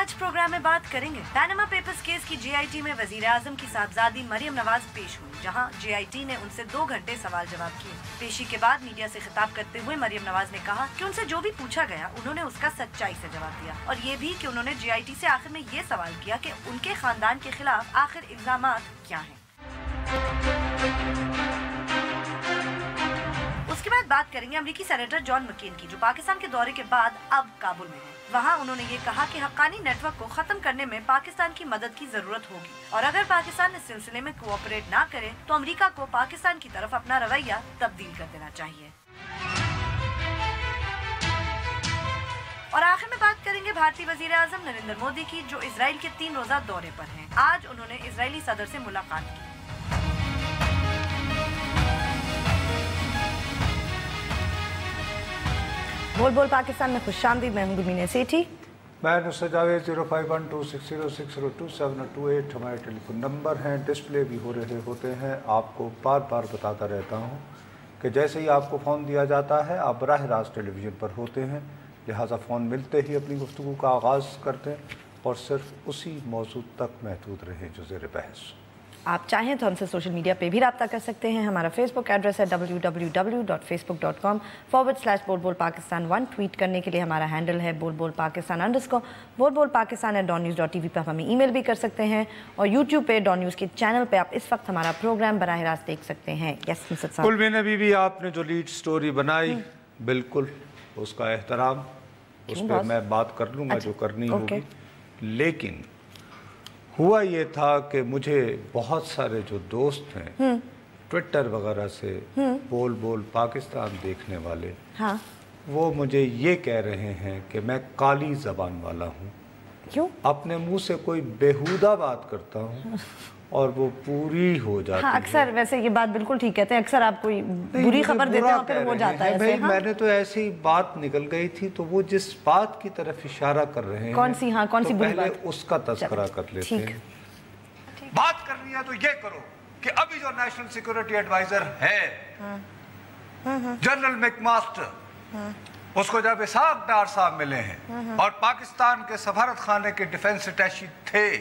आज प्रोग्राम में बात करेंगे पैनामा पेपर्स केस की JIT में वजीर आजम की साहबजादी मरियम नवाज पेश हुई, जहां JIT ने उनसे 2 घंटे सवाल जवाब किए। पेशी के बाद मीडिया से खिताब करते हुए मरियम नवाज ने कहा कि उनसे जो भी पूछा गया उन्होंने उसका सच्चाई से जवाब दिया, और ये भी कि उन्होंने JIT से आखिर में ये सवाल किया कि उनके खानदान के खिलाफ आखिर इल्जामात क्या हैं। उसके बाद बात करेंगे अमेरिकी सेनेटर जॉन मकेन की, जो पाकिस्तान के दौरे के बाद अब काबुल में है। वहाँ उन्होंने ये कहा कि हक्कानी नेटवर्क को खत्म करने में पाकिस्तान की मदद की जरूरत होगी, और अगर पाकिस्तान इस सिलसिले में कोऑपरेट ना करे तो अमेरिका को पाकिस्तान की तरफ अपना रवैया तब्दील कर देना चाहिए। और आखिर में बात करेंगे भारतीय वजीर आजम नरेंद्र मोदी की, जो इजराइल के 3 रोजा दौरे पर हैं। आज उन्होंने इजरायली सदर से मुलाकात की। बोल बोल पाकिस्तान में खुशामदीद। मैं हूं गुरमीन सेठी। मैं नुसरत जावेद। 0512606028 हमारे टेलीफोन नंबर हैं, डिस्प्ले भी हो रहे होते हैं। आपको बार बार बताता रहता हूं कि जैसे ही आपको फ़ोन दिया जाता है आप बराह रास्त टेलीविज़न पर होते हैं, लिहाजा फ़ोन मिलते ही अपनी गुफ्तगू का आगाज़ करते हैं और सिर्फ उसी मौजू तक महदूद रहें जो ज़ेर बहस। आप चाहें तो हमसे सोशल मीडिया पे भी रब्ता कर सकते हैं। हमारा फेसबुक एड्रेस है www.facebook.com/बोलबोलपाकिस्तान1। ट्वीट करने के लिए हमारा हैंडल है बोलबोलपाकिस्तान_। बोलबोलपाकिस्तान@डॉन न्यूज़.tv पर हमें ईमेल कर सकते हैं, और यूट्यूब पे डॉन न्यूज़ के चैनल पे आप इस वक्त हमारा प्रोग्राम बराह रास्त देख सकते हैं। यस मुसद साहब। कुलबीन बीबी, आपने जो लीड स्टोरी बनाई बिल्कुल उसका एहतराम, उस पर मैं बात कर लूँगा जो करनी होगी, लेकिन हुआ ये था कि मुझे बहुत सारे जो दोस्त हैं ट्विटर वगैरह से बोल बोल पाकिस्तान देखने वाले, हाँ, वो मुझे ये कह रहे हैं कि मैं काली ज़बान वाला हूँ। क्यों? अपने मुंह से कोई बेहुदा बात करता हूँ और वो पूरी हो जाती है। अक्सर वैसे ये बात बिल्कुल ठीक कहते हैं, अक्सर आप कोई बुरी खबर देते हो फिर हो जाता है भाई। मैंने तो ऐसी बात निकल गई थी, तो वो जिस बात की तरफ इशारा कर रहे हैं कौन सी बुरी पहले बात? उसका तज़किरा कर लेते हैं। बात करनी है तो ये करो कि अभी जो नेशनल सिक्योरिटी एडवाइजर है जनरल मैकमास्टर, उसको जब इसाक डार साहब मिले हैं और पाकिस्तान के सफारत खाने के डिफेंस अटैची थे,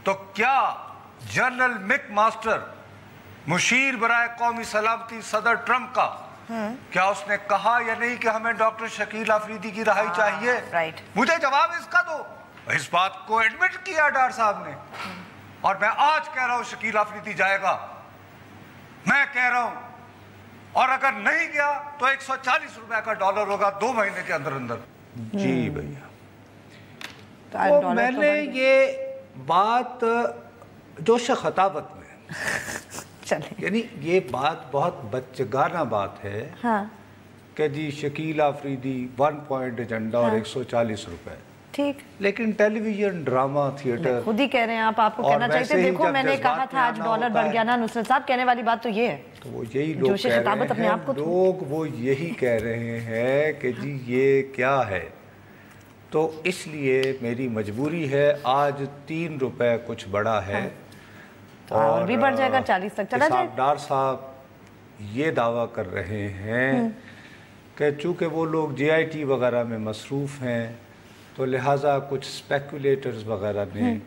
तो क्या जनरल मैकमास्टर मुशीर बराए कौमी सलामती सदर ट्रंप का, क्या उसने कहा या नहीं कि हमें डॉक्टर शकील अफरीदी की रहाई चाहिए? राइट। मुझे जवाब इसका दो। इस बात को एडमिट किया डार साहब ने, और मैं आज कह रहा हूं शकील अफरीदी जाएगा। मैं कह रहा हूं, और अगर नहीं गया तो 140 रुपए का डॉलर होगा 2 महीने के अंदर अंदर। जी भैया, तो मैंने ये बात जोश खताबत में चले, यानी ये बात बहुत बच्चगाना बात है, हाँ, कि जी शकील अफरीदी 1 पॉइंट एजेंडा और 140 रुपए, ठीक। लेकिन टेलीविजन ड्रामा थिएटर खुद ही कह रहे हैं आपको कहना चाहिए था देखो मैंने कहा था आज डॉलर बढ़ गया ना। नुसरत साहब कहने वाली बात तो ये है, तो वो यही लोग कह रहे हैं, लोग वो यही कह रहे हैं कि जी ये क्या है। तो इसलिए मेरी मजबूरी है, आज 3 रुपए कुछ बड़ा है, और भी बढ़ जाएगा 40 तक चला जाएगा। डार साहब ये दावा कर रहे हैं कि चूँकि वो लोग JIT वगैरह में मसरूफ़ हैं, तो लिहाजा कुछ स्पेकुलेटर्स वगैरह ने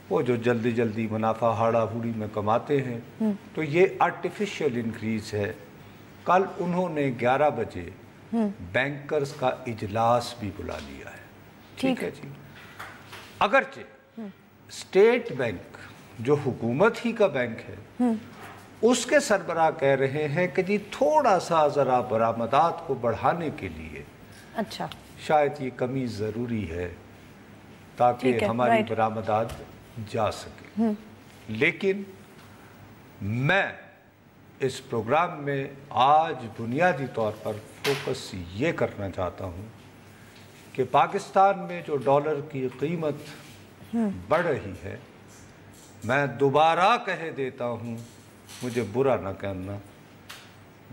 वो जो जल्दी जल्दी मुनाफा हाड़ा हुड़ी में कमाते हैं, तो ये आर्टिफिशियल इंक्रीज है। कल उन्होंने 11 बजे बैंकर्स का इजलास भी बुला लिया है, ठीक है जी। अगरचे स्टेट बैंक जो हुकूमत ही का बैंक है, उसके सरबराह कह रहे हैं कि जी थोड़ा सा ज़रा बरामदात को बढ़ाने के लिए अच्छा शायद ये कमी ज़रूरी है ताकि हमारी बरामदात जा सके। लेकिन मैं इस प्रोग्राम में आज बुनियादी तौर पर फोकस ये करना चाहता हूँ कि पाकिस्तान में जो डॉलर की कीमत बढ़ रही है, मैं दोबारा कह देता हूँ, मुझे बुरा ना कहना,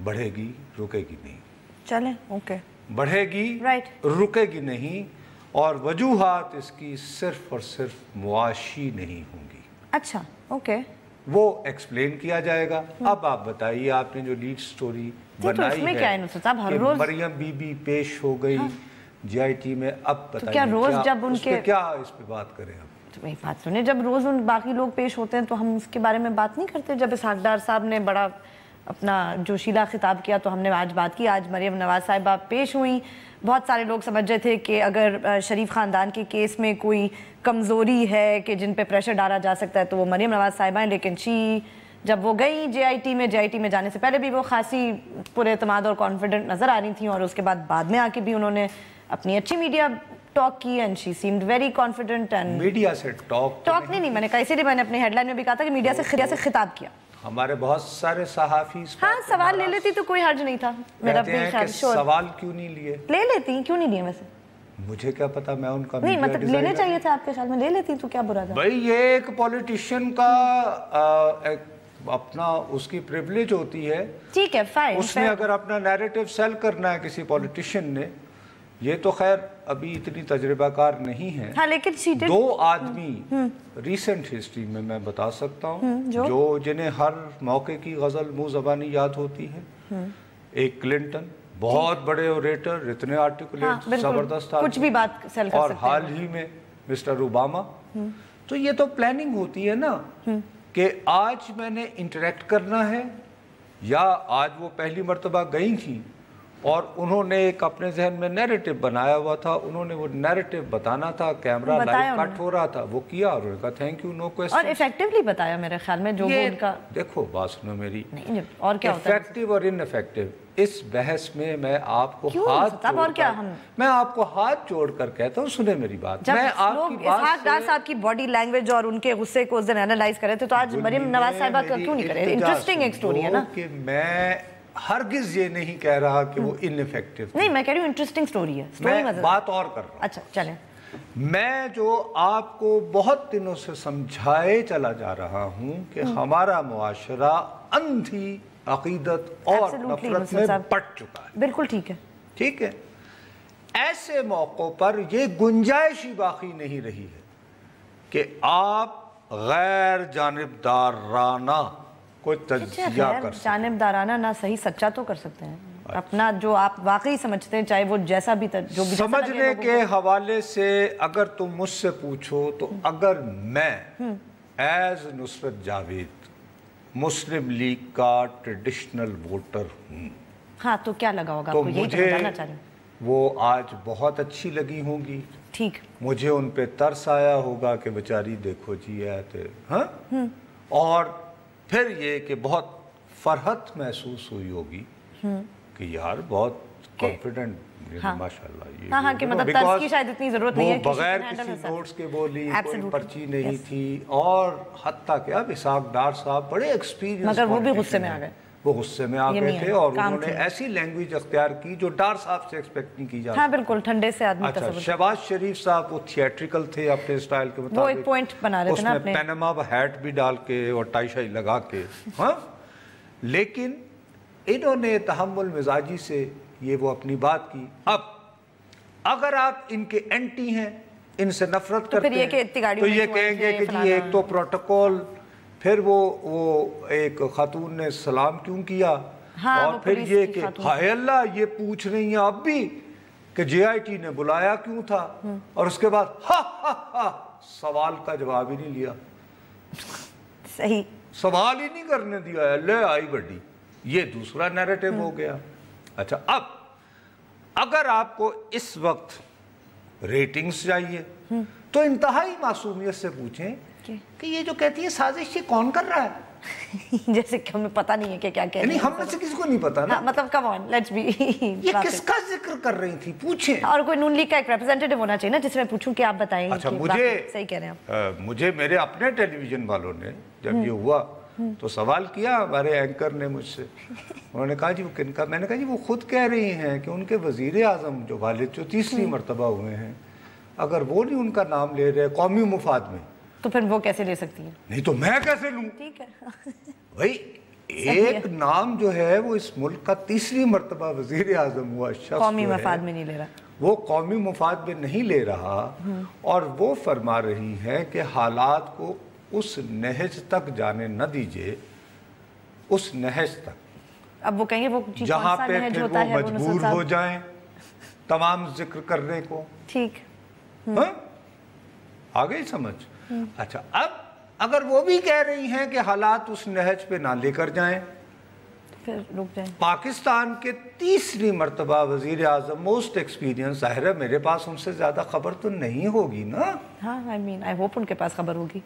बढ़ेगी रुकेगी नहीं। चलें, ओके, बढ़ेगी रुकेगी नहीं, और वजूहात इसकी सिर्फ और सिर्फ मुआशी नहीं होंगी। अच्छा, ओके, वो एक्सप्लेन किया जाएगा। अब आप बताइए, आपने जो लीड स्टोरी बनाई है, क्या है? हर रोज मरियम बीबी पेश हो गई, GIT में अब बताइए क्या रोज जब उनके क्या इस पे बात करें हम? तो वही बात सुनिए, जब रोज उन बाकी लोग पेश होते हैं तो हम उसके बारे में बात नहीं करते? जब इसहाक डार साहब ने बड़ा अपना जोशीला खिताब किया तो हमने आज बात की। आज मरियम नवाज साहिबा पेश हुई, बहुत सारे लोग समझ रहे थे कि अगर शरीफ ख़ानदान के केस में कोई कमज़ोरी है कि जिन पे प्रेशर डाला जा सकता है तो वो मरियम नवाज साहिबा हैं, लेकिन जब वो गई JIT में जाने से पहले भी वो खासी पुरएतमाद और कॉन्फिडेंट नज़र आ रही थी, और उसके बाद में आके भी उन्होंने अपनी अच्छी मीडिया टॉक की and she seemed very confident. And media से टॉक नहीं मैंने कहा, इसीलिए मैंने अपने हेडलाइन में भी कहा था कि मीडिया से खिताब किया। हमारे बहुत सारे सहाफ़ी हाँ सवाल ले लेती तो कोई हर्ज नहीं था मेरा भी। सवाल क्यों नहीं लिए? ले लेती, क्यों नहीं लिए? वैसे मुझे क्या पता, मैं उनका नहीं मतलब लेने चाहिए थे आपके ख्याल में, ले लेती तो क्या बुरा था? भाई ये एक पॉलिटिशियन का अपना उसकी प्रिविलेज होती है, ठीक है फाइन। उसने अगर अपना नैरेटिव सेल करना है किसी पॉलिटिशियन ने, ये तो खैर अभी इतनी तजर्बाकार नहीं है। हाँ, लेकिन 2 आदमी रीसेंट हिस्ट्री में मैं बता सकता हूँ जो जिन्हें हर मौके की गजल मुंह ज़बानी याद होती है। एक क्लिंटन, बहुत बड़े ओरेटर, इतने आर्टिकुलेट, जबरदस्त कुछ भी बात सेल कर और हाल ही में मिस्टर ओबामा। तो ये तो प्लानिंग होती है ना कि आज मैंने इंटरेक्ट करना है, या आज वो पहली मर्तबा गई थी और उन्होंने एक अपने जहन में नैरेटिव बनाया हुआ था, उन्होंने वो नैरेटिव बताना था, कैमरा लाइव कट हो रहा था, वो किया और उन्होंने कहा थैंक यू, नो क्वेश्चन। और इफेक्टिवली बताया मेरे ख्याल में, जो वो उनका। देखो बात सुनो मेरी, नहीं और क्या होता है इफेक्टिव और इनइफेक्टिव, इस बहस में मैं आपको मैं आपको हाथ जोड़कर कहता हूँ, सुने मेरी बात। मैं आपकी बात इसहाक डार साहब की बॉडी लैंग्वेज और उनके गुस्से को उस दिन एनालाइज करे थे, तो आज मरियम नवाज साहिबा का क्यों नहीं करे? इंटरेस्टिंग एक स्टोरी है ना। कि मैं हरगिज ये नहीं कह रहा कि वो इनइफेक्टिव, नहीं मैं कह रही हूँ इंटरेस्टिंग स्टोरी है, मैं बात और कर रहा हूँ। अच्छा चलें। मैं जो आपको बहुत दिनों से समझाए चला जा रहा हूँ कि हमारा मुआशरा अंधी अकीदत और नफरत में बट चुका है। बिल्कुल ठीक है, ठीक है। ऐसे मौकों पर ये गुंजाइश ही बाकी नहीं रही है कि आप गैर जानिबदाराना कोई तज्जिया कर, जानिबदाराना ना सही सच्चा तो कर सकते हैं। अच्छा। अपना जो आप वाकई समझते हैं, चाहे वो जैसा भी जो भी समझने के हवाले से अगर तुम मुझसे पूछो तो अगर मैं एज नुसरत जावेद मुस्लिम लीग का ट्रेडिशनल वोटर हूँ, हाँ तो क्या लगा होगा तो आपको? मुझे वो आज बहुत अच्छी लगी होंगी। ठीक, मुझे उन पे तरस आया होगा कि बेचारी देखो जी आते, हाँ। और फिर ये कि बहुत फरहत महसूस हुई होगी कि यार बहुत कॉन्फिडेंट, माशाल्लाह। हाँ, कि मतलब तर्स की शायद इतनी जरूरत नहीं है, बगैर किसी नोट्स के बोली, कोई पर्ची नहीं थी, और हत्ता कि अब इसहाक डार साहब बड़े एक्सपीरियंस, मगर वो भी गुस्से में आ गए। वो गुस्से में आ गए थे और उन्होंने ऐसी लैंग्वेज अख्तियार की जो डार साहब से एक्सपेक्ट नहीं की जाती। हाँ बिल्कुल, ठंडे से आदमी। अच्छा, शहबाज शरीफ साहब वो थिएट्रिकल थे अपने स्टाइल के मुताबिक, वो एक पॉइंट बना रहे थे ना अपने, पैनामा हैट भी डाल के और टाई शाई लगा के, हाँ। लेकिन इन्होंने तहम्मुल मिजाजी से ये वो अपनी बात की। अब अगर आप इनके एंटी हैं, इनसे नफरत करते हैं, तो ये कहेंगे कि जी एक तो प्रोटोकॉल, फिर वो एक खातून ने सलाम क्यों किया, हाँ, और फिर ये कि हाय अल्लाह ये पूछ रही हैं अब भी कि JIT ने बुलाया क्यों था, और उसके बाद सवाल का जवाब ही नहीं लिया, सही सवाल ही नहीं करने दिया, ले आई बड़ी, ये दूसरा नैरेटिव हो गया। अच्छा, अब अगर आपको इस वक्त रेटिंग्स चाहिए तो इंतहाई मासूमियत से पूछें कि ये जो कहती है साजिश ये कौन कर रहा है? जैसे कि हमें पता नहीं है कि क्या कह रही है। हम में से किसी को नहीं पता ना। मतलब कम ऑन, लेट्स बी। ये किसका जिक्र कर रही थी, पूछें। और कोई नून लीग का एक रिप्रेजेंटेटिव होना चाहिए ना, जिसमें पूछूं कि आप बताएंगे। अच्छा, मुझे सही कह रहे हैं आप। मुझे मेरे अपने टेलीविजन वालों ने जब ये हुआ तो सवाल किया हमारे एंकर ने मुझसे, उन्होंने कहा जी वो किनका? मैंने कहा जी वो खुद कह रही हैं कि उनके वजीर आजम जो वालिद जो तीसरी मरतबा हुए हैं, अगर वो नहीं उनका नाम ले रहे कौमी मुफाद में, तो फिर वो कैसे ले सकती है? नहीं तो मैं कैसे लूं? ठीक है भाई, एक नाम जो है वो इस मुल्क का तीसरी मरतबा वजीर आजम हुआ शख्स कौमी मुफाद में नहीं ले रहा, वो कौमी मुफाद में नहीं ले रहा, और वो फरमा रही है कि हालात को उस नहज तक जाने न दीजिए, उस नहज तक। अब वो कहेंगे वो जहाँ पे फिर वो मजबूर हो जाएं तमाम जिक्र करने को। ठीक। हाँ? आ गई समझ? अच्छा, अब अगर वो भी कह रही हैं कि हालात उस नहज पे ना लेकर जाएं, फिर रुक जाएं। पाकिस्तान के तीसरी मर्तबा वजीर आजम, मोस्ट एक्सपीरियंस, जाहिर है मेरे पास उनसे ज्यादा खबर तो नहीं होगी ना। हाँ, आई होप उनके पास खबर होगी,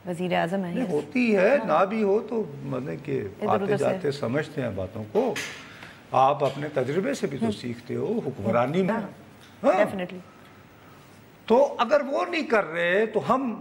वजीर आजम है। होती है, ना भी हो तो मतलब कि आते जाते समझते हैं बातों को। आप अपने तजुर्बे से भी तो सीखते हो हुक्मरानी में। डेफिनेटली। तो अगर वो नहीं कर रहे तो हम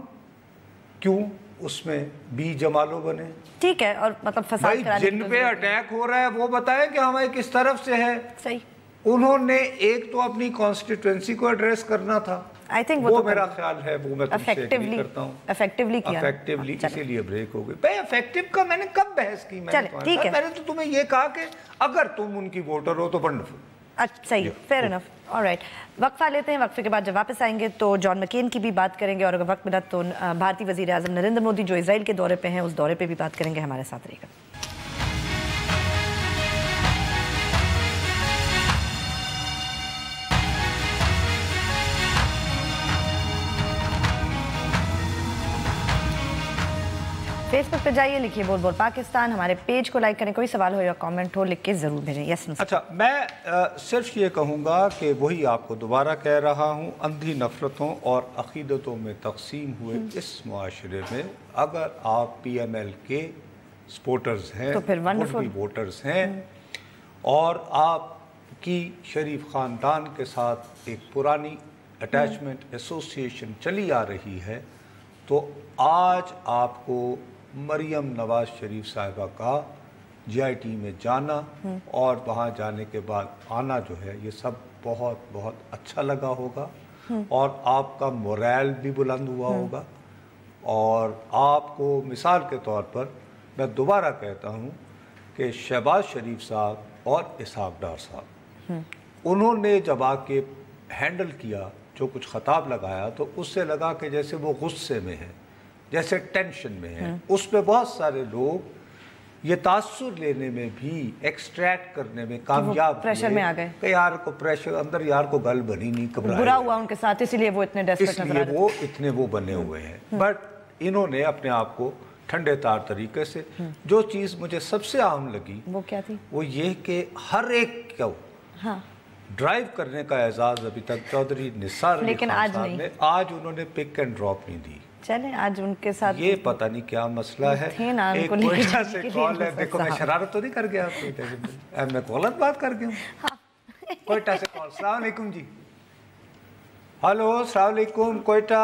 क्यों उसमें बी जमालो बने? ठीक है, और मतलब फसाद भाई जिन पे अटैक हो रहा है वो बताएं कि हमें किस तरफ से है। सही। उन्होंने एक तो अपनी कॉन्स्टिट्यूएंसी को एड्रेस करना था। आई थिंक वो मेरा ख्याल है, वो मैं तुमसे एग्री करता हूँ। इफेक्टिवली किया। इफेक्टिवली इसीलिए ब्रेक हो गई। भाई इफेक्टिव का मैंने कब बहस की? मैंने तो तुम्हें ये कहा कि अगर तुम उनकी वोटर हो तो वंडरफुल। अच्छा, सही, फेयर इनफ। ऑलराइट, वक्फा लेते हैं। वक्फे के बाद जब वापस आएंगे तो जॉन मैकेन की भी बात करेंगे, और अगर वक्त मिला तो भारतीय वजीर आजम नरेंद्र मोदी जो इजराइल के दौरे पे हैं उस दौरे पे भी बात करेंगे। हमारे साथ रहिएगा। फेसबुक पे जाइए, लिखिए बोल बोल पाकिस्तान, हमारे पेज को लाइक करें। कोई सवाल हो या कमेंट हो लिख के ज़रूर भेजें। यस। अच्छा, मैं सिर्फ ये कहूँगा कि वही आपको दोबारा कह रहा हूँ, अंधी नफरतों और अकीदतों में तकसीम हुए इस मुआशरे में अगर आप PML के सपोर्टर्स हैं, तो फिर वंडरफुल वोटर्स हैं, और आपकी शरीफ ख़ानदान के साथ एक पुरानी अटैचमेंट, एसोसिएशन चली आ रही है, तो आज आपको मरियम नवाज शरीफ साहिबा का GIT में जाना और वहाँ जाने के बाद आना जो है, ये सब बहुत बहुत अच्छा लगा होगा, और आपका मोरल भी बुलंद हुआ होगा। और आपको मिसाल के तौर पर मैं दोबारा कहता हूँ कि शहबाज शरीफ साहब और इसहाक डार साहब, उन्होंने जब आके हैंडल किया, जो कुछ खताब लगाया, तो उससे लगा कि जैसे वो गुस्से में है, जैसे टेंशन में है। उस पे बहुत सारे लोग ये तासुर लेने में भी, एक्सट्रैक्ट करने में कामयाब, प्रेशर में आ गए कि यार को प्रेशर अंदर, यार को गल बनी नहीं, बुरा हुआ उनके साथ, इसलिए वो इतने डेस्परेट नजर आ रहे थे। वो इतने वो बने हुए हैं। बट इन्होंने अपने आप को ठंडे तार तरीके से, जो चीज़ मुझे सबसे अहम लगी वो क्या थी? वो ये कि हर एक को ड्राइव करने का एजाज़ अभी तक चौधरी निसार, लेकिन आज नहीं, आज उन्होंने पिक एंड ड्रॉप नहीं दी। चले आज उनके साथ ये पता नहीं क्या मसला है। एक कोयटा से कॉल है, देखो मैं शरारत तो नहीं कर गया, मैं गलत बात कर गया हूँ। कोयटा से कॉल। अस्सलाम वालेकुम जी। हेलो, अस्सलाम वालेकुम कोयटा।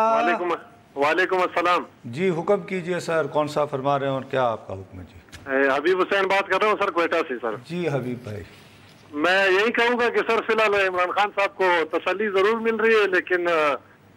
वालेकुम अस्सलाम जी, हुक्म कीजिए सर, कौन सा फरमा रहे हैं और क्या आपका हुक्म है जी? हबीब हुसैन बात कर रहा हूँ सर, कोयटा से। सर जी हबीब भाई, मैं यही कहूँगा कि सर फिलहाल इमरान खान साहब को तसल्ली जरूर मिल रही है, लेकिन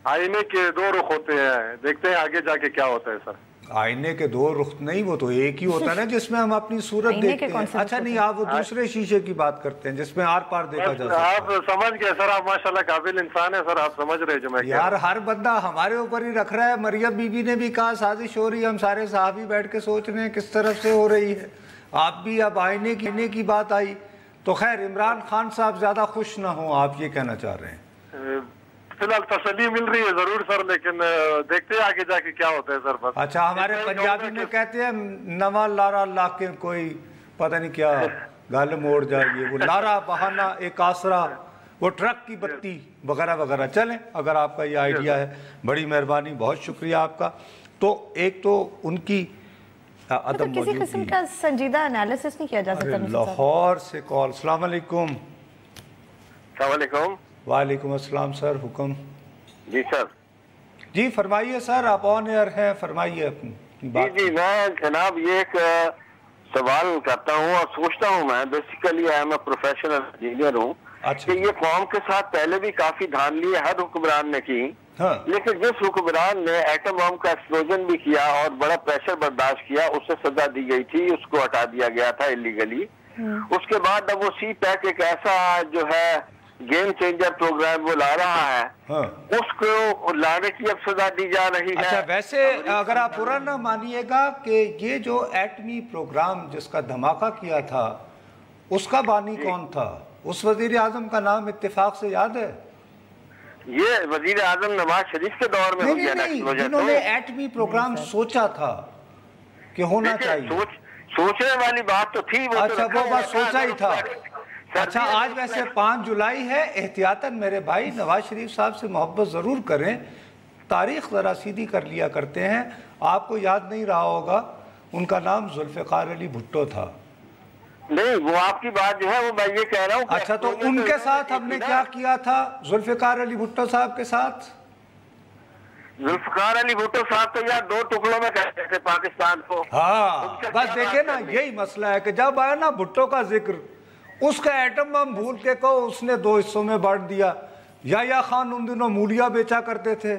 आईने के दो रुख होते हैं, देखते हैं आगे जाके क्या होता है। सर आईने के दो रुख नहीं, वो तो एक ही होता है ना, जिसमें हम अपनी सूरत देखते हैं। अच्छा नहीं, आप वो दूसरे शीशे की बात करते हैं जिसमें आर पार देखा जा सकता है। आप समझ गए सर, आप माशाल्लाह काबिल इंसान है सर, आप समझ रहे जो मैं यार, हर बंदा हमारे ऊपर ही रख रहा है। मरियम बीबी ने भी कहा साजिश हो रही है, हम सारे साहबी बैठ के सोच रहे हैं किस तरफ से हो रही है। आप भी अब आईने की बात आई तो खैर इमरान खान साहब ज्यादा खुश ना हो, आप ये कहना चाह रहे हैं? फिलहाल तसल्ली मिल रही है जरूर सर, लेकिन देखते हैं आगे जाके क्या होता है सर। बस अच्छा, हमारे पंजाबी में कहते हैं नवा लारा लाके कोई पता नहीं क्या गल मोड़ जाइए, वो लारा बहाना एक आसरा, वो ट्रक की बत्ती वगैरह वगैरह। चलें, अगर आपका ये आइडिया है, बड़ी मेहरबानी, बहुत शुक्रिया आपका। तो एक तो उनकी अदम किसी किस्म का संजीदा एनालिसिस नहीं किया जा सकता। लाहौर से कॉल। अस्सलाम वालेकुम। वालेकुम अस्सलाम सर, हुक्म। जी सर। जी फरमाइए सर, आप ऑन एयर हैं, फरमाइए अपनी बात। जी, मैं जनाब ये एक सवाल करता हूँ और सोचता हूँ, मैं basically I am professional engineer हूँ। अच्छा। कि ये कौम के साथ पहले भी काफी धांधली हर हुक्मरान ने की। हाँ। लेकिन जिस हुक्मरान ने एटम बम का एक्सप्लोजन भी किया और बड़ा प्रेशर बर्दाश्त किया, उससे सजा दी गई थी, उसको हटा दिया गया था इलीगली। उसके बाद अब वो CPAC एक ऐसा जो है गेम चेंजर प्रोग्राम वो ला रहा है। हाँ। उसको लाने की अब सजा दी जा रही है। अच्छा, वैसे अगर आप बुरा ना मानिएगा कि ये जो एटमी प्रोग्राम जिसका धमाका किया था, उसका बानी कौन था? उस वजीर आजम का नाम इत्तेफाक से याद है? ये वजीर आजम नवाज शरीफ के दौर में नहीं, जिन्होंने एटमी प्रोग्राम सोचा था कि होना चाहिए। सोचने वाली बात तो थी, अच्छा वो बात सोचा ही था। अच्छा आज वैसे 5 जुलाई है, एहतियातन मेरे भाई नवाज शरीफ साहब से मोहब्बत ज़रूर करें, तारीख ज़रा सीधी कर लिया करते हैं। आपको याद नहीं रहा होगा, उनका नाम जुल्फ़िकार अली भुट्टो था। नहीं, वो आपकी बात जो है वो मैं ये कह रहा हूँ। अच्छा तो उनके साथ हमने क्या किया था, जुल्फ़िकार अली भुट्टो साहब के साथ? जुल्फ़िकार अली भुट्टो साहब तो यार 2 टुकड़ों में करते थे पाकिस्तान को। हाँ बस देखे ना, यही मसला है कि जब आया ना भुट्टो का जिक्र, उसका एटम बम भूल के कहो उसने 2 हिस्सों में बांट दिया। या खान उन दिनों मूलिया बेचा करते थे,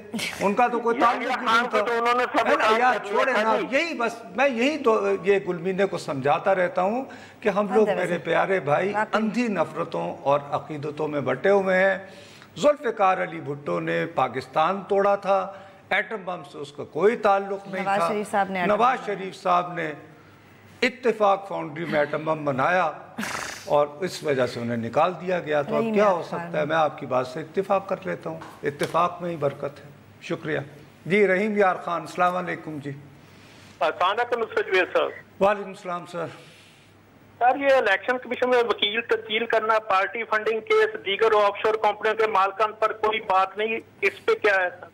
उनका तो कोई ताल्लुक नहीं था। तो यार छोड़े ना, यही बस मैं यही तो ये गुलमीने को समझाता रहता हूँ कि हम लोग मेरे प्यारे भाई अंधी नफरतों और अकीदतों में बटे हुए हैं। जुल्फ़िकार अली भुट्टो ने पाकिस्तान तोड़ा था, एटम बम से उसका कोई ताल्लुक नहीं था। नवाज शरीफ साहब ने इत्तेफाक फाउंड्री में एटम बम बनाया और इस वजह से उन्हें निकाल दिया गया। तो अब क्या हो सकता है, मैं आपकी बात से इत्तेफाक कर लेता हूँ, इत्तेफाक में ही बरकत है। शुक्रिया जी। रहीम यार खान, अस्सलाम वालेकुम जी। वालेकुम सलाम सर। सर ये इलेक्शन कमीशन में वकील तब्दील करना, पार्टी फंडिंग केस, दीगर ऑफशोर कंपनियों के मालिकान पर कोई बात नहीं, इस पे क्या है सर?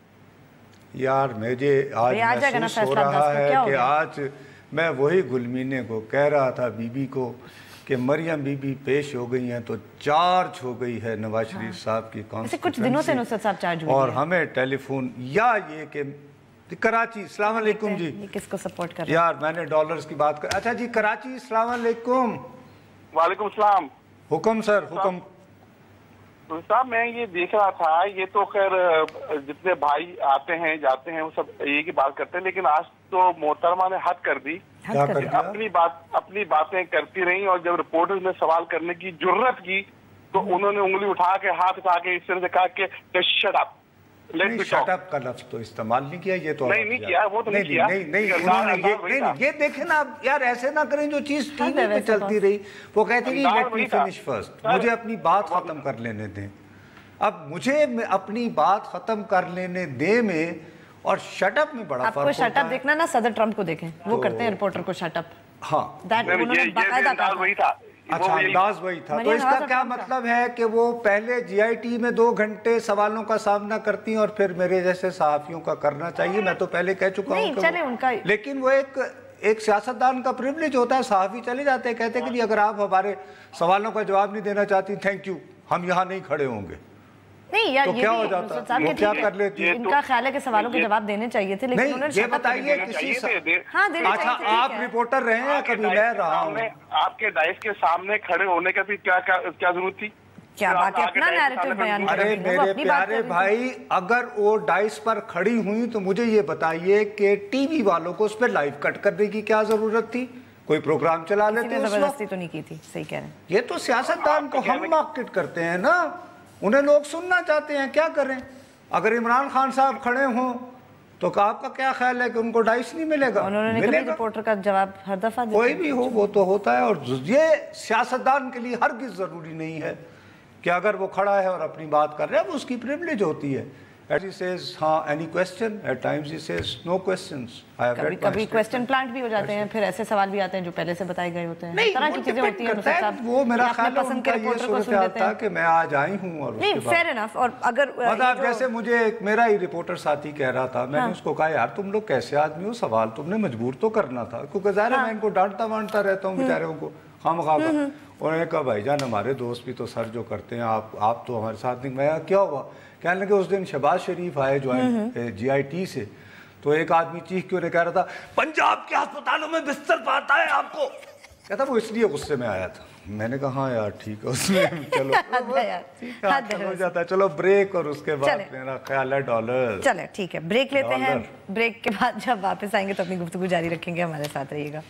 यार मुझे आज महसूस हो रहा है कि आज मैं वही गुलमीने को कह रहा था बीबी को कि मरियम बीबी पेश हो गई हैं तो चार्ज हो गई है नवाज शरीफ साहब की कॉन्स्टिट्यूएंसी। कुछ दिनों से नुसरत साहब चार्ज हुए और हमें टेलीफोन या ये कि कराची, अस्सलाम वालेकुम जी। ये किसको सपोर्ट कर रहे हैं? यार मैंने डॉलर्स की बात कर। अच्छा जी कराची, अस्सलाम वालेकुम। वालेकुम सलाम। हुक्म सर, हुक्म। साहब मैं ये देख रहा था, ये तो खैर जितने भाई आते हैं जाते हैं वो सब एक ही बात करते हैं, लेकिन आज तो मोहतरमा ने हद कर दी। अपनी बातें करती रही और जब रिपोर्टर्स ने सवाल करने की जुर्रत की तो उन्होंने उंगली उठा के, हाथ उठा के इस तरह से कहा कि shut up, let me talk. Shut up का लफ्ज तो इस्तेमाल नहीं किया, ये तो नहीं किया, वो तो नहीं किया। नहीं ये देखे ना यार, ऐसे ना करें जो चीज टीवी पे चलती रही। वो कहते हैं लेट मी फिनिश फर्स्ट, मुझे अपनी बात खत्म कर लेने दें। अब मुझे अपनी बात खत्म कर लेने दे में और शटअप में बड़ा फर्क होता है। आपको शटअप देखना ना, सदर ट्रम्प को देखें, वो करते हैं रिपोर्टर को शटअप। हाँ अच्छा अंदाज वही था। तो इसका क्या मतलब है कि वो पहले जीआईटी में 2 घंटे सवालों का सामना करती हैं और फिर मेरे जैसे सहाफियों का करना चाहिए। मैं तो पहले कह चुका हूँ, लेकिन वो एक सियासतदान का प्रिविलेज होता है। सहाफी चले जाते हैं, कहते हैं कि जी अगर आप हमारे सवालों का जवाब नहीं देना चाहती, थैंक यू, हम यहाँ नहीं खड़े होंगे। नहीं यार, तो क्या हो जाता है, वो क्या कर लेती है? इनका ख्याल है कि सवालों के जवाब देने चाहिए थे, लेकिन उन्होंने ये बताइए किसी अच्छा आप रिपोर्टर रहे हैं कभी? मैं रहा हूँ। आपके डाइस के सामने खड़े होने का भी क्या जरूरत थी? क्या बात है, अपना नैरेटिव बयान कर रही हैं। अरे मेरे प्यारे भाई, अगर वो डाइस पर खड़ी हुई तो मुझे ये बताइए कि टीवी वालों को उस पर लाइव कट करने की क्या जरूरत थी? कोई प्रोग्राम चला लेते? जबरदस्ती तो नहीं की थी, सही कह रहे हैं। ये तो सियासतदान को हम मार्केट करते हैं ना, उन्हें लोग सुनना चाहते हैं, क्या करें? अगर इमरान खान साहब खड़े हों तो आपका क्या ख्याल है कि उनको डाइस नहीं मिलेगा? उन्होंने कभी रिपोर्टर का जवाब हर दफा कोई भी हो वो तो होता है। और ये सियासतदान के लिए हरगिज जरूरी नहीं है कि अगर वो खड़ा है और अपनी बात कर रहा है, वो उसकी प्रिविलेज होती है। He says, हाँ, any question? At times he says, no questions. कभी क्वेश्चन प्लांट भी हो जाते हैं, फिर ऐसे सवाल भी आते हैं जो पहले से बताए गए होते हैं। नहीं, तरह की चीजें होती हैं। वो मेरा ख्याल है उनका ये सूरत था कि मैं आज आई हूँ और नहीं, fair enough। और अगर मतलब जैसे मुझे मेरा ही रिपोर्टर साथी कह रहा था, मैंने उसको कहा यार तुम लोग कैसे आदमी हो, सवाल तुमने मजबूर तो करना था, क्योंकि ज़ाहिर है मैं इनको डांटता वांटता रहता हूँ बेचारों को खामखा का। उन्होंने कहा भाईजान हमारे दोस्त भी तो सर जो करते हैं, आप तो हमारे साथ नहीं। मैं क्या हुआ? कहने लगे उस दिन शहबाज शरीफ आए जो जीआईटी से, तो एक आदमी चीख के उन्हें कह रहा था पंजाब के अस्पतालों में बिस्तर पाता है आपको। कहता वो इसलिए गुस्से में आया था। मैंने कहा हाँ यार ठीक है, उसमें चलो हो जाता है। चलो ब्रेक और उसके बाद मेरा ख्याल है डॉलर। चले ठीक है, ब्रेक लेते हैं। ब्रेक के बाद जब वापस आएंगे तो अपनी गुफ्तगू जारी रखेंगे, हमारे साथ रहिएगा।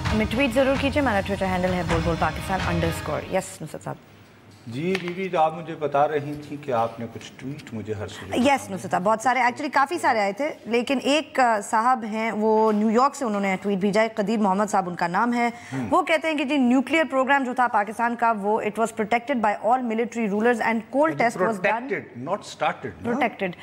हमें ट्वीट जरूर कीजिए, हमारा ट्विटर हैंडल है बोल बोल पाकिस्तान _। यस नुसरत साहब। جی بیبی آپ مجھے بتا رہی تھی کہ آپ نے کچھ ٹویٹ مجھے ہر صبح یس نصرت صاحب بہت سارے ایکچولی کافی سارے آئے تھے لیکن ایک صاحب ہیں وہ نیو یارک سے انہوں نے ٹویٹ بھیجا ہے قدیر محمد صاحب ان کا نام ہے وہ کہتے ہیں کہ جی نیوکلیئر پروگرام جو تھا پاکستان کا وہ it was protected by all military rulers and cold test was done not started protected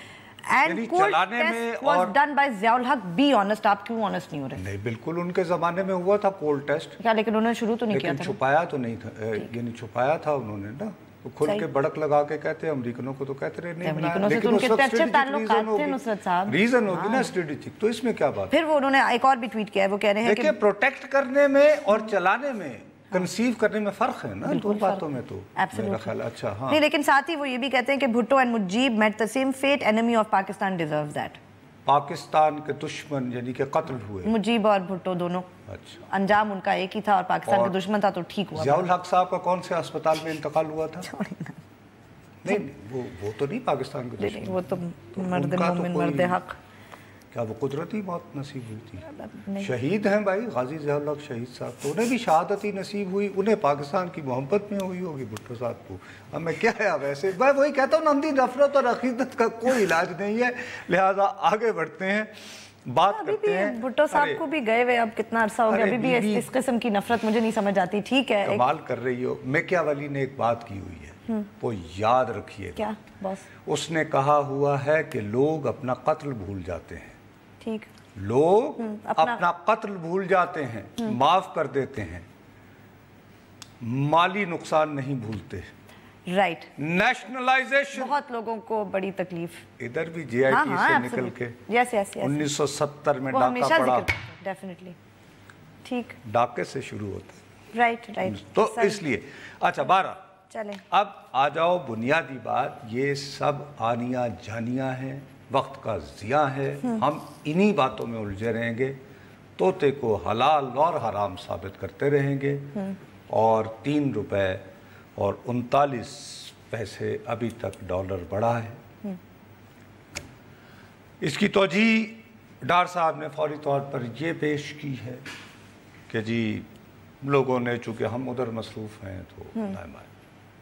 and cold test was done by Zia ul-Haq be honest آپ کیوں آنسٹ نہیں ہو رہے نہیں بالکل ان کے زمانے میں ہوا تھا کولڈ ٹیسٹ کیا لیکن انہوں نے شروع تو نہیں کیا تھا چھپایا تو نہیں تھا یعنی چھپایا تھا انہوں نے نا کھل کے بڑک لگا کے کہتے ہیں امریکنوں کو تو کہتے رہے نہیں امریکنوں سے تو ان کے اچھے تعلقات تھے نصرت صاحب ریزن ہوگی نا اسٹریٹجک تو اس میں کیا بات پھر وہ انہوں نے ایک اور بھی ٹویٹ کیا ہے وہ کہہ رہے ہیں کہ پروٹیکٹ کرنے میں اور چلانے میں کنسیو کرنے میں فرق ہے نا دو باتوں میں تو میرا خیال اچھا ہاں نہیں لیکن ساتھ ہی وہ یہ بھی کہتے ہیں کہ Bhutto and Mujib met the same fate enemy of Pakistan deserves that Pakistan کے دشمن یعنی کہ قتل ہوئے مجیب اور بھٹو دونوں انجام ان کا ایک ہی تھا اور پاکستان کے دشمن تھا تو ٹھیک ہوا ضیاء الحق صاحب کا کون سے اسپتال میں انتقال ہوا تھا نہیں وہ تو نہیں پاکستان کے دشمن وہ تو مرد مومن مرد حق کیا وہ قدرتی موت نصیب ہوئی تھی شہید ہیں بھائی غازی ضیاء الحق شہید صاحب تو انہیں بھی شہادت ہی نصیب ہوئی انہیں پاکستان کی محبت میں ہوئی ہوگی بھٹو صاحب کو اب میں کیا ہے ویسے میں وہی کہتا ہوں اندھی نفرت اور عقیدت کا کوئی علاج نہیں ہے لہٰذا آگے بڑھتے ہیں بات کرتے ہیں بھٹو صاحب کو بھی گئے ہوئے اب کتنا عرصہ ہو گیا ابھی بھی اس قسم کی نفرت مجھے نہیں سمجھ آتی ٹھیک ہے کمال کر رہی ہو میکیاویلی نے ایک بات کی ہوئی ہے وہ یاد رکھیے کیا بس اس نے کہا ہوا ہے کہ لوگ اپنا قتل بھول جاتے ہیں ٹھیک لوگ اپنا قتل بھول جاتے ہیں معاف کر دیتے ہیں مالی نقصان نہیں بھولتے رائٹ نیشنلائزیشن بہت لوگوں کو بڑی تکلیف ادھر بھی جے آئی ٹی سے نکل کے 1970 میں ڈاکہ پڑا ڈیفینیٹلی ٹھیک ڈاکے سے شروع ہوتا ہے رائٹ تو اس لیے اچھا 12 چلیں اب آ جاؤ بنیادی بات یہ سب آنیاں جانیاں ہیں وقت کا ضیاع ہے ہم انہی باتوں میں الجھے رہیں گے طوطے کو حلال اور حرام ثابت کرتے رہیں گے اور 3 روپے اور 39 پیسے ابھی تک ڈالر بڑھا ہے اس کی توجیہ ڈار صاحب نے فوری طور پر یہ پیش کی ہے کہ جی لوگوں نے چونکہ ہم ادھر مصروف ہیں تو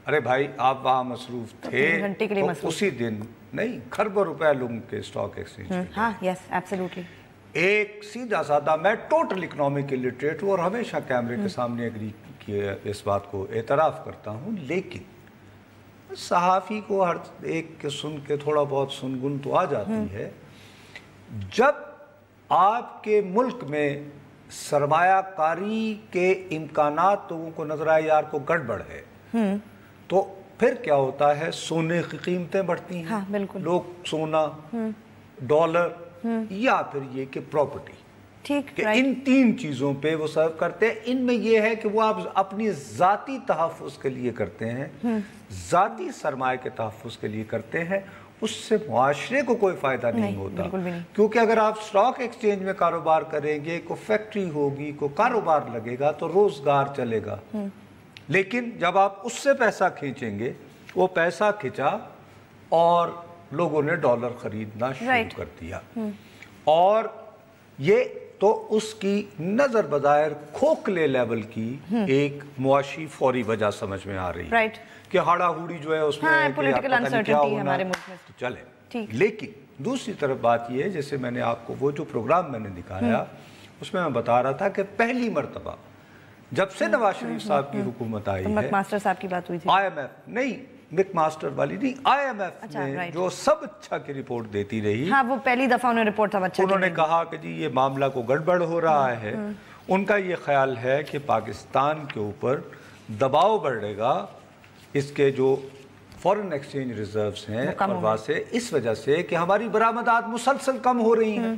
ارے بھائی آپ وہاں مصروف تھے تو اسی دن نہیں کھربوں روپے لوگوں کے سٹاک ایکسچینج ہاں یس ایبسلیوٹلی ایک سیدھا سادہ میں ٹوٹل اکنامک الٹریٹ ہوں اور ہمیشہ کیمرے کے سامنے اگری کیے اس بات کو اعتراف کرتا ہوں لیکن صحافی کو ہر ایک کے سن کے تھوڑا بہت سنگن تو آ جاتی ہے جب آپ کے ملک میں سرمایہ کاری کے امکانات لوگوں کو نظر آئے یار کو گڑبڑ ہے تو پھر کیا ہوتا ہے سونے کی قیمتیں بڑھتی ہیں لوگ سونا ڈالر یا پھر یہ کہ پراپرٹی کہ ان 3 چیزوں پہ وہ سرو کرتے ہیں ان میں یہ ہے کہ وہ آپ اپنی ذاتی تحفظ کے لیے کرتے ہیں ذاتی سرمایہ کے تحفظ کے لیے کرتے ہیں اس سے معاشرے کو کوئی فائدہ نہیں ہوتا کیونکہ اگر آپ سٹاک ایکسچینج میں کاروبار کریں گے کوئی فیکٹری ہوگی کوئی کاروبار لگے گا تو روزگار چلے گا لیکن جب آپ اس سے پیسہ کھینچیں گے وہ پیسہ کھینچا اور لوگوں نے ڈالر خریدنا شروع کر دیا اور یہ تو اس کی نظر بظاہر کھوکھلے لیول کی ایک معاشی فوری وجہ سمجھ میں آ رہی ہے کہ ہاڑا ہوڑی جو ہے اس میں کیا ہونا تو چلے لیکن دوسری طرف بات یہ ہے جیسے میں نے آپ کو وہ جو پروگرام میں نے دکھایا اس میں بتا رہا تھا کہ پہلی مرتبہ جب سے نواز شریف صاحب کی حکومت آئی ہے مک ماسٹر صاحب کی بات ہوئی تھی آئی ایم ایف نہیں مک ماسٹر والی نہیں آئی ایم ایف نے جو سب اچھا کی رپورٹ دیتی رہی ہاں وہ پہلی دفعہ انہوں نے رپورٹ سب اچھا انہوں نے کہا کہ جی یہ معاملہ کو گڑبڑ ہو رہا ہے ان کا یہ خیال ہے کہ پاکستان کے اوپر دباؤ بڑھے گا اس کے جو فورن ایکسچینج ریزروز ہیں اور سے اس وجہ سے کہ ہماری برآمدات مسلسل کم ہو رہی ہیں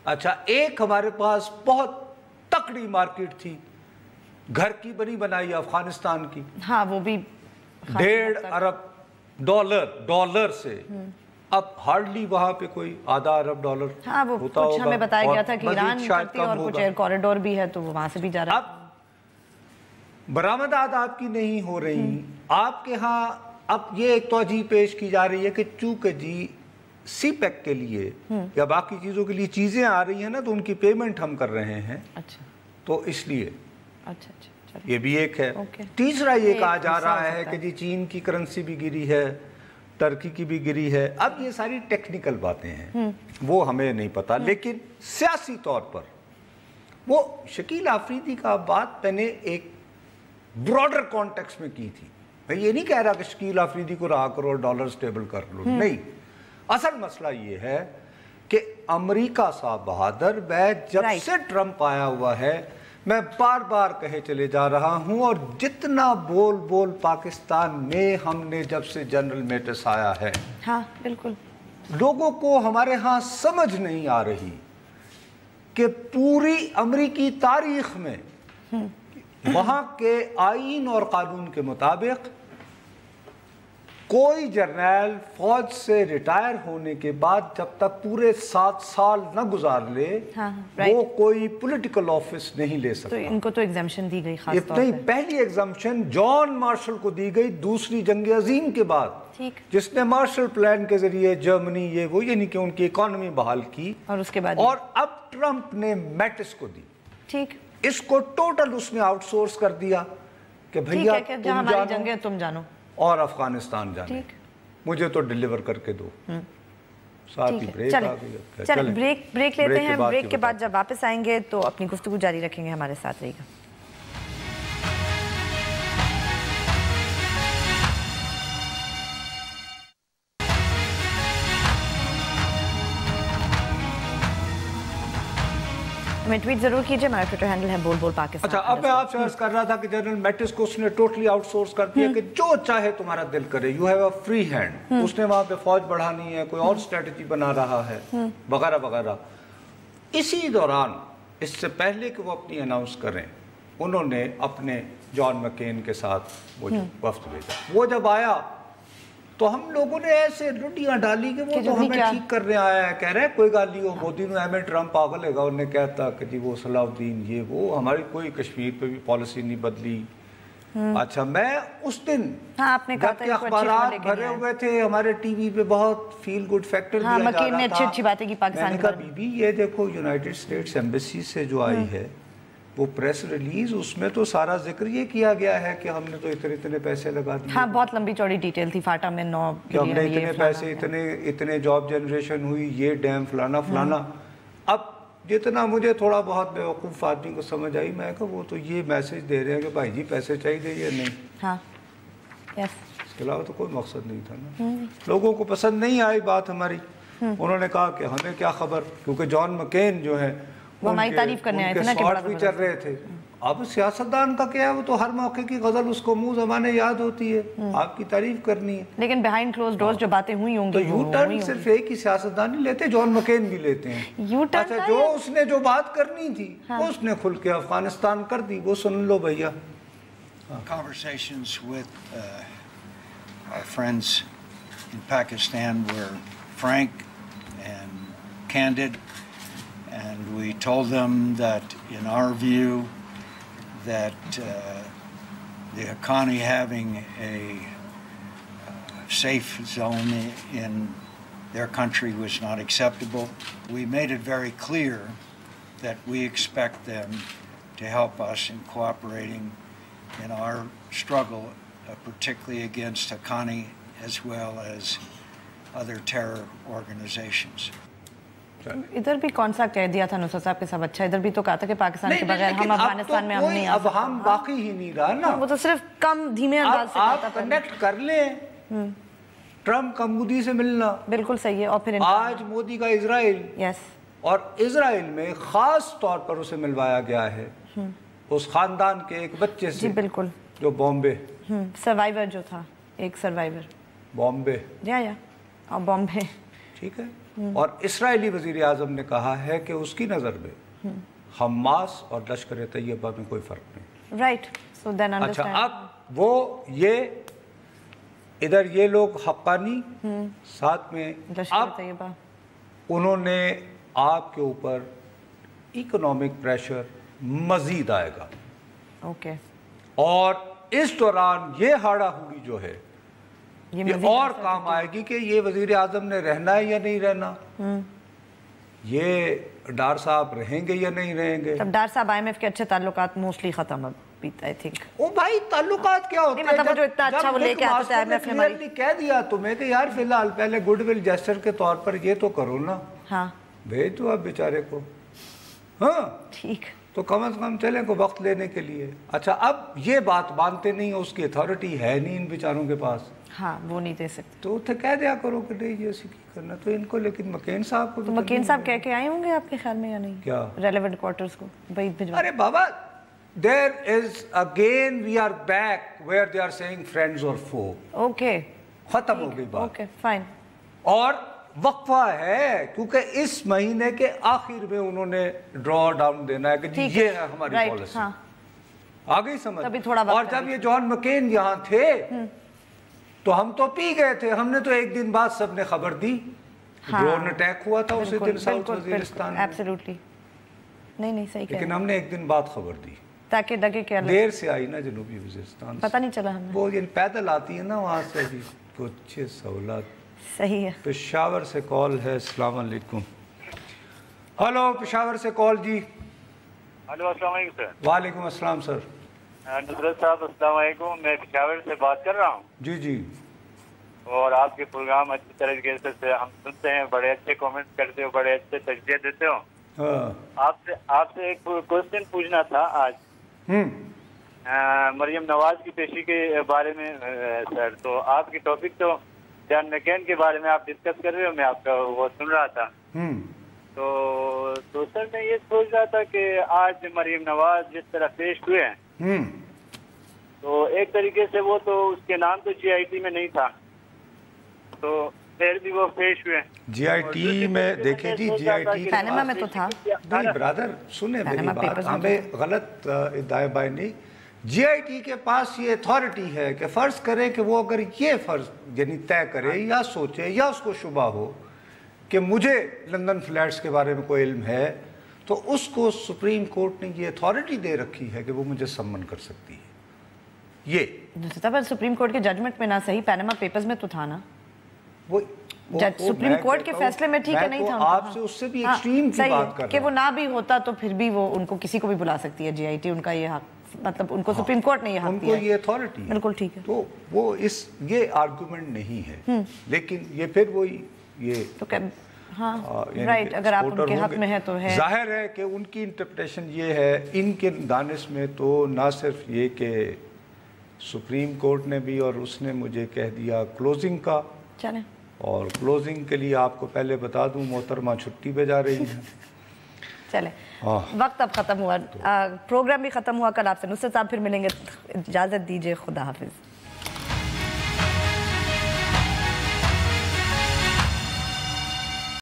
اچھا ایک ہمارے پاس بہت تکڑی مارکیٹ تھی گھر کی بنی بنائی افغانستان کی ہاں وہ بھی 1.5 ارب ڈالر سے اب ہارڈلی وہاں پہ کوئی آدھا ارب ڈالر ہاں وہ کچھ ہمیں بتایا گیا تھا کہ ایران کرتی اور کچھ ایئر کوریڈور بھی ہے تو وہ وہاں سے بھی جا رہا ہے اب برآمدات آپ کی نہیں ہو رہی آپ کے ہاں اب یہ ایک توجیہ پیش کی جا رہی ہے کہ چونکہ جی سی پیک کے لیے یا باقی چیزوں کے لیے چیزیں آ رہی ہیں نا تو ان کی پیمنٹ ہم کر رہے ہیں تو اس لیے یہ بھی ایک ہے. تیسرا یہ کہا جا رہا ہے کہ جی چین کی کرنسی بھی گری ہے, ترکی کی بھی گری ہے. اب یہ ساری ٹیکنیکل باتیں ہیں, وہ ہمیں نہیں پتا, لیکن سیاسی طور پر وہ شکیل آفریدی کا بات میں نے ایک براڈر کانٹیکس میں کی تھی. میں یہ نہیں کہہ رہا کہ شکیل آفریدی کو $1 کروڑ سٹیبل کر لو, نہیں. اصل مسئلہ یہ ہے کہ امریکہ صاحب بہادر, میں جب سے ٹرمپ آیا ہوا ہے میں بار بار کہے چلے جا رہا ہوں, اور جتنا بول پاکستان میں ہم نے جب سے جنرل میٹس آیا ہے, ہاں بالکل, لوگوں کو ہمارے ہاں سمجھ نہیں آ رہی کہ پوری امریکی تاریخ میں وہاں کے آئین اور قانون کے مطابق کوئی جرنیل فوج سے ریٹائر ہونے کے بعد جب تک پورے 7 سال نہ گزار لے وہ کوئی پولیٹیکل آفس نہیں لے سکتا. تو ان کو تو ایگزمپشن دی گئی خاص طور پہ. پہلی ایگزمپشن جان مارشل کو دی گئی دوسری جنگ عظیم کے بعد, جس نے مارشل پلان کے ذریعے جرمنی یہ وہ یعنی کہ ان کی اکانومی بحال کی, اور اس کے بعد اور اب ٹرمپ نے میٹس کو دی. ٹھیک, اس کو ٹوٹل اس نے آؤٹ سورس کر دیا کہ بھیا جہاں ہماری جنگ ہے تم جانو اور افغانستان جانے, مجھے تو ڈیلیور کر کے دو. ساتھ ہی بریک آ گئی. چلیں بریک لیتے ہیں. بریک کے بعد جب واپس آئیں گے تو اپنی گفتگو جاری رکھیں گے. ہمارے ساتھ رہیے گا. ہمیں ٹویٹ ضرور کیجئے, ہمارا ٹویٹر ہینڈل ہے بول پاکستان. اچھا, اب میں آپ سے عرض کر رہا تھا کہ جنرل میٹس کو اس نے ٹوٹلی آؤٹ سورس کر دیا کہ جو چاہے تمہارا دل کرے, you have a free hand. اس نے وہاں پہ فوج بڑھانی ہے, کوئی اور اسٹریٹجی بنا رہا ہے وغیرہ وغیرہ. اسی دوران اس سے پہلے کہ وہ اپنی اناؤنس کریں, انہوں نے اپنے جان مکین کے ساتھ وہ وفد بھیجا. وہ جب آیا تو ہم لوگوں نے ایسے لٹیاں ڈالی کہ وہ تو ہمیں ٹھیک کرنے آیا ہے. کہہ رہے کوئی گال نہیں ہو, مودی نو ایمن ٹرمپ پاگل ہے گا, انہیں کہتا کہ جی وہ صلاح الدین یہ وہ, ہماری کوئی کشمیر پہ بھی پالیسی نہیں بدلی. اچھا, میں اس دن جب کہ اخبارات بھرے ہوئے تھے, ہمارے ٹی وی پہ بہت فیل گڈ فیکٹر دیا جا رہا تھا, میں نے کہا بی بی یہ دیکھو یونائٹڈ اسٹیٹس ایمبیسی سے جو آئی ہے وہ پریس ریلیز, اس میں تو سارا ذکر یہ کیا گیا ہے کہ ہم نے تو اتنے پیسے لگا دیے. ہاں, بہت لمبی چوڑی ڈیٹیل تھی. فاٹا میں 9 کہ ہم نے اتنے پیسے, اتنے جاب جنریشن ہوئی, یہ ڈیم فلانا. اب جتنا مجھے تھوڑا بہت بیوقوف آدمی کو سمجھ آئی, میں کہا وہ تو یہ میسج دے رہے ہیں کہ بھائی جی پیسے چاہیے یا نہیں. ہاں, اس کے علاوہ تو کوئی مقصد نہیں تھا نا. لوگوں کو پسند نہیں آئی بات ہماری. انہوں نے کہا کہ ہمیں کیا خبر, کیونکہ جان مکین جو ہے وہ ہماری تعریف کرنے آئے تھے نا کہ بڑا بھی چل رہے تھے. اب سیاستدان کا کیا ہے, وہ تو ہر موقع کی غزل اس کو منہ زبانے یاد ہوتی ہے, آپ کی تعریف کرنی ہے. لیکن بیہائنڈ کلوز ڈورز جو باتیں ہوئی ہوں گی, تو یو ٹرن صرف ایک ہی سیاستدان نہیں لیتے, جان مکین بھی لیتے ہیں. اچھا, جو اس نے جو بات کرنی تھی وہ اس نے کھل کے افغانستان کر دی, وہ سن لو بھیا. Conversations with our friends in Pakistan were frank and candid. And we told them that in our view that the Haqqani having a safe zone in their country was not acceptable. We made it very clear that we expect them to help us in cooperating in our struggle, particularly against Haqqani as well as other terror organizations. ادھر بھی کون سا کہہ دیا تھا نصرت صاحب کے ساتھ؟ اچھا, ادھر بھی تو کہا تھا کہ پاکستان کے بغیر ہم افغانستان میں ہم نہیں آ سکتے. اب ہم باقی ہی نہیں رہا نا, وہ تو صرف کم دھیمے انداز سے آپ کنیکٹ کر لیں. ٹرمپ کا مودی سے ملنا بالکل صحیح ہے, اور پھر آج مودی کا اسرائیل, اور اسرائیل میں خاص طور پر اسے ملوایا گیا ہے اس خاندان کے ایک بچے سے, بالکل, جو بامبے سروائیور جو تھا, ایک سروائیور بامبے, اور بامبے, ٹھیک ہے. اور اسرائیلی وزیر اعظم نے کہا ہے کہ اس کی نظر میں حماس اور لشکر طیبہ میں کوئی فرق نہیں. رائٹ, سو دین اچھا, اب وہ یہ ادھر یہ لوگ حقانی ساتھ میں, اب انہوں نے آپ کے اوپر اکنامک پریشر مزید آئے گا. اوکے, اور اس دوران یہ ہاڑا ہوڑی جو ہے یہ اور کام آئے گی کہ یہ وزیر اعظم نے رہنا ہے یا نہیں رہنا, یہ ڈار صاحب رہیں گے یا نہیں رہیں گے. تب ڈار صاحب آئی ایم ایف کے اچھے تعلقات موسٹلی ختم, اب पीता आई थिंक। ओ भाई ताल्लुकात क्या होते हैं? मतलब वो जो इतना अच्छा वो लेके आता था IMF ने हमारी कह दिया तुम्हें कि यार फिलहाल पहले गुडविल जेस्चर के तौर पर ये तो करो ना, हाँ भेज दो आप बेचारे को, हाँ ठीक, तो कम से कम चले को वक्त लेने के लिए। अच्छा अब ये बात मानते नहीं, उसकी अथॉरिटी है नहीं इन बेचारों के पास, हाँ वो नहीं दे सकते, तो उसे कह दिया करो कि नहीं ये की करना तो इनको। लेकिन मकेन साहब को तो मकेन साहब कह के आए होंगे आपके ख्याल में या नहीं? क्या रेलेवेंट क्वार्टर्स को भाई भिजवा? अरे बाबा there is again we are back where they are saying friends or foe। Okay खत्म हो गई बात, ओके फाइन। और वक्फा है क्योंकि इस महीने के आखिर में उन्होंने ड्रॉ डाउन देना है कि जी ये है हमारी पॉलिसी, हाँ। आ गई समझ? तभी थोड़ा और जब ये जॉन मकेन यहाँ थे तो हम तो पी गए थे, हमने तो एक दिन बाद सबने खबर दी, ड्रोन अटैक हुआ था उसी दिन साउथ वजीरिस्तान में। एब्सोल्युटली, नहीं सही, लेकिन हमने एक दिन बाद खबर दी, ताकि लगे क्या देर से आई ना जनूबी वजीरिस्तान, पता नहीं चला हमें। वो ये पैदल आती है ना वहाँ से भी कुछ सहूलत। सही है। पेशावर से कॉल है, अस्सलाम वालेकुम। हेलो पेशावर से कॉल जी। हेलो अस्सलाम वालेकुम सर। वालेकुम अस्सलाम सर। नुसरत साहब अस्सलाम वालेकुम, मैं पेशावर से बात कर रहा हूँ। जी जी। और आपके प्रोग्राम अच्छी तरीके से हम सुनते हैं, बड़े अच्छे कमेंट करते हो, बड़े अच्छे तजज़िया देते हो। आपसे एक क्वेश्चन पूछना था आज मरियम नवाज की पेशी के बारे में सर। तो आपकी टॉपिक तो जॉन मैकेन के बारे में आप डिस्कस कर रहे हो, मैं आपका वो सुन रहा था। तो सर मैं ये सोच रहा था कि आज मरियम नवाज जिस तरह पेश हुए हैं तो एक तरीके से वो तो उसके नाम तो GIT में नहीं था, तो फिर भी वो पेश हुए। GIT में देखे जी, GIT पैनामा में तो था नहीं ब्रदर, सुने मेरी बात, हमें गलत दाएं बाएं नहीं। GIT के पास ये अथॉरिटी है कि फर्ज करे कि वो अगर ये फर्ज यानी तय करे या सोचे या उसको शुबा हो कि मुझे लंदन फ्लैट्स के बारे में कोई इल्म है, तो उसको सुप्रीम कोर्ट ने ये अथॉरिटी दे रखी है कि वो मुझे सम्मन कर सकती है। ये सुप्रीम कोर्ट के जजमेंट में ना सही, पैनामा पेपर्स में तो था ना वो सुप्रीम कोर्ट के फैसले में, ठीक है नहीं था। आपसे उससे भी एक्सट्रीम की बात कर कि वो ना भी होता तो फिर भी वो उनको किसी को भी बुला सकती है GIT, उनका ये हक, मतलब उनको सुप्रीम कोर्ट ने ये हक दिया, उनको ये अथॉरिटी, बिल्कुल ठीक है। तो वो ये आर्गुमेंट नहीं है, लेकिन ये फिर वही ये तो हाँ राइट, अगर आप उनके हक में है तो है। जाहिर है कि उनकी इंटरप्रिटेशन ये है, इनके दानिश में तो ना सिर्फ ये कि सुप्रीम कोर्ट ने भी और उसने मुझे कह दिया क्लोजिंग का, चले और क्लोजिंग के लिए आपको पहले बता दूं मोहतरमा छुट्टी पे जा रही है। चले वक्त अब ख़त्म हुआ, प्रोग्राम भी ख़त्म हुआ। कल आपसे नुसरत साहब फिर मिलेंगे, इजाज़त दीजिए, खुदा हाफिज़।